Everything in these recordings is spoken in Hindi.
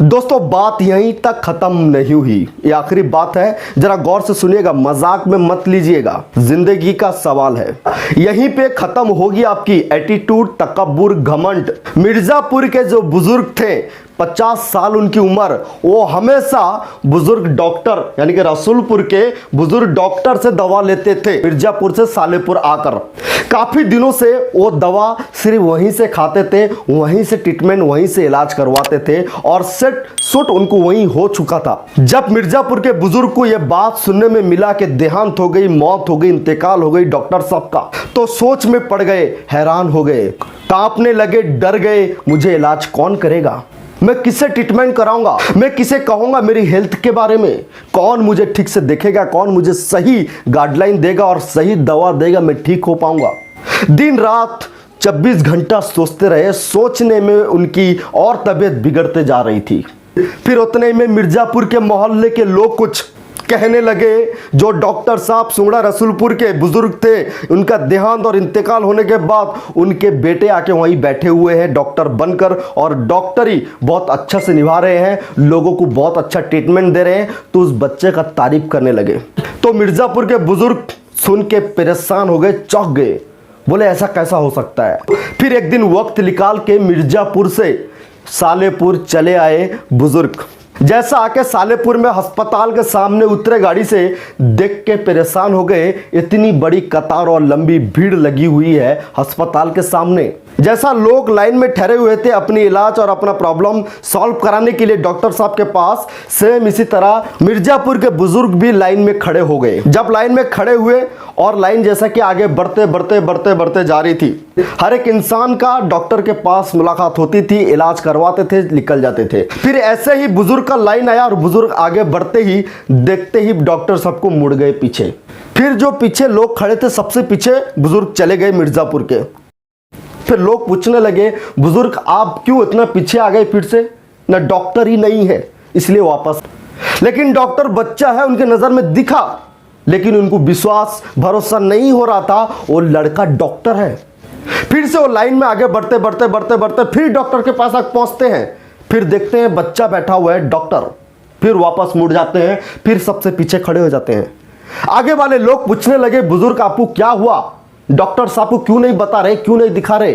दोस्तों बात यहीं तक खत्म नहीं हुई, ये आखिरी बात है, जरा गौर से सुनिएगा, मजाक में मत लीजिएगा, जिंदगी का सवाल है। यहीं पे खत्म होगी आपकी एटीट्यूड, तकब्बुर, घमंड। मिर्जापुर के जो बुजुर्ग थे, 50 साल उनकी उम्र, वो हमेशा बुजुर्ग डॉक्टर यानी कि रसूलपुर के बुजुर्ग डॉक्टर से दवा लेते थे। मिर्जापुर से सालेपुर आकर काफी दिनों से वो दवा सिर्फ वहीं से खाते थे, वहीं से ट्रीटमेंट, वहीं से इलाज करवाते थे और सेट सुट उनको वहीं हो चुका था। जब मिर्जापुर के बुजुर्ग को यह बात सुनने में मिला कि देहांत हो गई, मौत हो गई, इंतकाल हो गई डॉक्टर साहब का, तो सोच में पड़ गए, हैरान हो गए, कांपने लगे, डर गए। मुझे इलाज कौन करेगा? मैं किसे ट्रीटमेंट कराऊंगा? मैं किसे कहूंगा मेरी हेल्थ के बारे में? कौन मुझे ठीक से देखेगा? कौन मुझे सही गाइडलाइन देगा और सही दवा देगा? मैं ठीक हो पाऊंगा? दिन रात 24 घंटा सोचते रहे। सोचने में उनकी और तबीयत बिगड़ते जा रही थी। फिर उतने में मिर्जापुर के मोहल्ले के लोग कुछ कहने लगे। जो डॉक्टर साहब सुंगड़ा रसूलपुर के बुजुर्ग थे, उनका देहांत और इंतकाल होने के बाद उनके बेटे आके वहीं बैठे हुए हैं डॉक्टर बनकर, और डॉक्टरी बहुत अच्छा से निभा रहे हैं, लोगों को बहुत अच्छा ट्रीटमेंट दे रहे हैं। तो उस बच्चे का तारीफ करने लगे। तो मिर्जापुर के बुजुर्ग सुन के परेशान हो गए, चौंक गए, बोले ऐसा कैसा हो सकता है। फिर एक दिन वक्त निकाल के मिर्जापुर से सालेपुर चले आए बुजुर्ग। जैसा आके सालेपुर में अस्पताल के सामने उतरे गाड़ी से, देख के परेशान हो गए। इतनी बड़ी कतार और लंबी भीड़ लगी हुई है अस्पताल के सामने। जैसा लोग लाइन में ठहरे हुए थे अपनी इलाज और अपना प्रॉब्लम सॉल्व कराने के लिए डॉक्टर साहब के पास, सेम इसी तरह मिर्जापुर के बुजुर्ग भी लाइन में खड़े हो गए। जब लाइन में खड़े हुए और लाइन जैसा कि आगे बढ़ते बढ़ते बढ़ते बढ़ते जा रही थी, हर एक इंसान का डॉक्टर के पास मुलाकात होती थी, इलाज करवाते थे, निकल जाते थे। फिर ऐसे ही बुजुर्ग का लाइन आया और बुजुर्ग आगे बढ़ते ही देखते ही डॉक्टर सबको मुड़ गए पीछे। फिर जो पीछे लोग खड़े थे, सबसे पीछे बुजुर्ग चले गए मिर्जापुर के। फिर लोग पूछने लगे, बुजुर्ग आप क्यों इतना पीछे आ गए फिर से? ना डॉक्टर ही नहीं है इसलिए वापस। लेकिन डॉक्टर बच्चा है उनके नजर में दिखा, लेकिन उनको विश्वास भरोसा नहीं हो रहा था वो लड़का डॉक्टर है। फिर से वो लाइन में आगे बढ़ते बढ़ते बढ़ते बढ़ते फिर डॉक्टर के पास आकर पहुंचते हैं। फिर देखते हैं बच्चा बैठा हुआ है डॉक्टर। फिर वापस मुड़ जाते हैं, फिर सबसे पीछे खड़े हो जाते हैं। आगे वाले लोग पूछने लगे, बुजुर्ग आपको क्या हुआ? डॉक्टर साहब को क्यों नहीं बता रहे, क्यों नहीं दिखा रहे,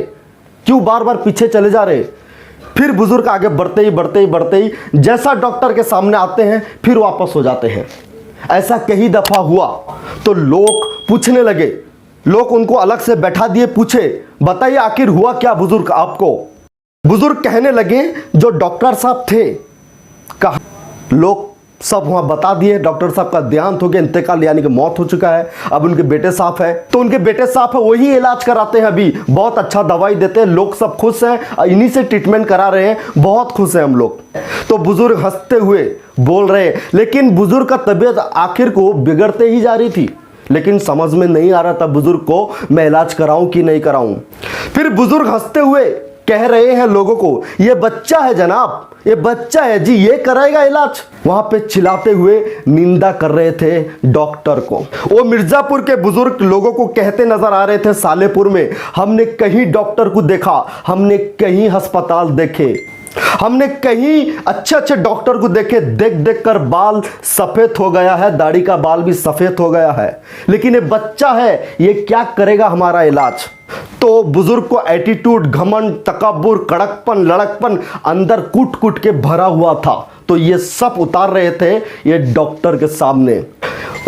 क्यों बार बार पीछे चले जा रहे? फिर बुजुर्ग आगे बढ़ते ही बढ़ते ही बढ़ते ही जैसा डॉक्टर के सामने आते हैं फिर वापस हो जाते हैं। ऐसा कई दफा हुआ तो लोग पूछने लगे, लोग उनको अलग से बैठा दिए, पूछे बताइए आखिर हुआ क्या बुजुर्ग आपको? बुजुर्ग कहने लगे जो डॉक्टर साहब थे, कहा लोग सब वहां बता दिए, डॉक्टर साहब का देहांत हो गया, इंतकाल यानी कि मौत हो चुका है। अब उनके बेटे साहब है, तो उनके बेटे साहब है वही इलाज कराते हैं, अभी बहुत अच्छा दवाई देते हैं, लोग सब खुश हैं, इन्हीं से ट्रीटमेंट करा रहे हैं, बहुत खुश हैं हम लोग। तो बुजुर्ग हंसते हुए बोल रहे, लेकिन बुजुर्ग का तबीयत आखिर को बिगड़ते ही जा रही थी, लेकिन समझ में नहीं आ रहा था बुजुर्ग को मैं इलाज कराऊं कि नहीं कराऊं। फिर बुजुर्ग हंसते हुए कह रहे हैं लोगों को, ये बच्चा है जनाब, ये बच्चा है जी, ये कराएगा इलाज। वहां पे चिल्लाते हुए निंदा कर रहे थे डॉक्टर को। वो मिर्जापुर के बुजुर्ग लोगों को कहते नजर आ रहे थे सालेपुर में, हमने कहीं डॉक्टर को देखा, हमने कहीं अस्पताल देखे, हमने कहीं अच्छे अच्छे डॉक्टर को देखे, देख देख कर बाल सफेद हो गया है, दाढ़ी का बाल भी सफेद हो गया है, लेकिन ये बच्चा है, ये क्या करेगा हमारा इलाज? तो बुजुर्ग को एटीट्यूड, घमंड, तकब्बुर, कड़कपन, लड़कपन अंदर कूट कूट के भरा हुआ था, तो ये सब उतार रहे थे ये डॉक्टर के सामने।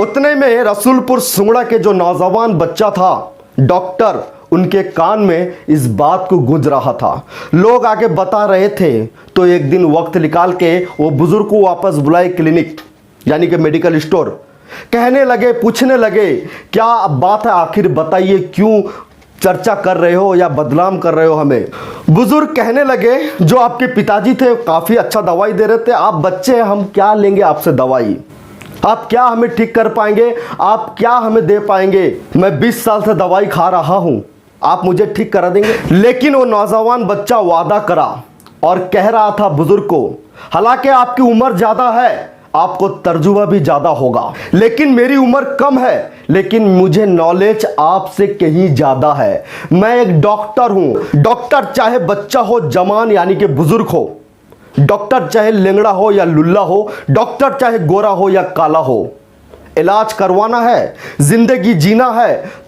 उतने में रसूलपुर सुंगड़ा के जो नौजवान बच्चा था डॉक्टर, उनके कान में इस बात को गूंज रहा था, लोग आके बता रहे थे। तो एक दिन वक्त निकाल के वो बुजुर्ग को वापस बुलाए क्लिनिक यानी कि मेडिकल स्टोर। कहने लगे, पूछने लगे क्या बात है आखिर बताइए, क्यों चर्चा कर रहे हो या बदनाम कर रहे हो हमें? बुजुर्ग कहने लगे जो आपके पिताजी थे काफी अच्छा दवाई दे रहे थे, आप बच्चे हैं, हम क्या लेंगे आपसे दवाई, आप क्या हमें ठीक कर पाएंगे, आप क्या हमें दे पाएंगे? मैं 20 साल से दवाई खा रहा हूं, आप मुझे ठीक करा देंगे? लेकिन वो नौजवान बच्चा वादा करा और कह रहा था बुजुर्ग को, हालांकि आपकी उम्र ज्यादा है, आपको तर्जुबा भी ज्यादा होगा, लेकिन मेरी उम्र कम है, लेकिन मुझे नॉलेज आपसे कहीं ज्यादा है। मैं एक डॉक्टर हूं। डॉक्टर चाहे बच्चा हो, जवान यानी कि बुजुर्ग हो, डॉक्टर चाहे लेंगड़ा हो या लुल्ला हो, डॉक्टर चाहे गोरा हो या काला हो, इलाज करवाना है, जिंदगी जीना है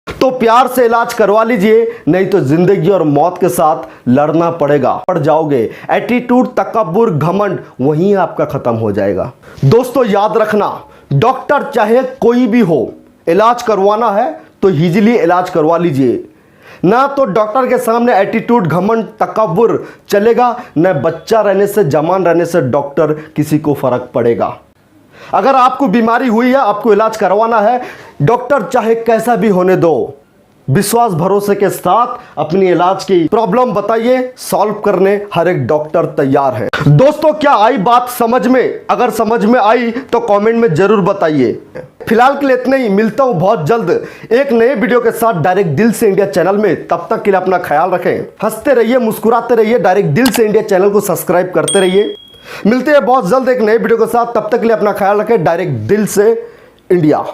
तो प्यार से इलाज करवा लीजिए, नहीं तो जिंदगी और मौत के साथ लड़ना पड़ेगा, पड़ जाओगे। एटीट्यूड, तकब्बुर, घमंड वहीं आपका खत्म हो जाएगा। दोस्तों याद रखना, डॉक्टर चाहे कोई भी हो, इलाज करवाना है तो इजीली इलाज करवा लीजिए, ना तो डॉक्टर के सामने एटीट्यूड, घमंड, तकब्बुर चलेगा, न बच्चा रहने से, जवान रहने से डॉक्टर किसी को फर्क पड़ेगा। अगर आपको बीमारी हुई है, आपको इलाज करवाना है, डॉक्टर चाहे कैसा भी होने दो, विश्वास भरोसे के साथ अपनी इलाज की प्रॉब्लम बताइए, सॉल्व करने हर एक डॉक्टर तैयार है। दोस्तों क्या आई बात समझ में? अगर समझ में आई तो कमेंट में जरूर बताइए। फिलहाल के लिए इतना ही, मिलता हूं बहुत जल्द एक नए वीडियो के साथ डायरेक्ट दिल से इंडिया चैनल में। तब तक के लिए अपना ख्याल रखें, हंसते रहिए, मुस्कुराते रहिए, डायरेक्ट दिल से इंडिया चैनल को सब्सक्राइब करते रहिए। मिलते हैं बहुत जल्द एक नए वीडियो के साथ, तब तक के लिए अपना ख्याल रखें। डायरेक्ट दिल से इंडिया।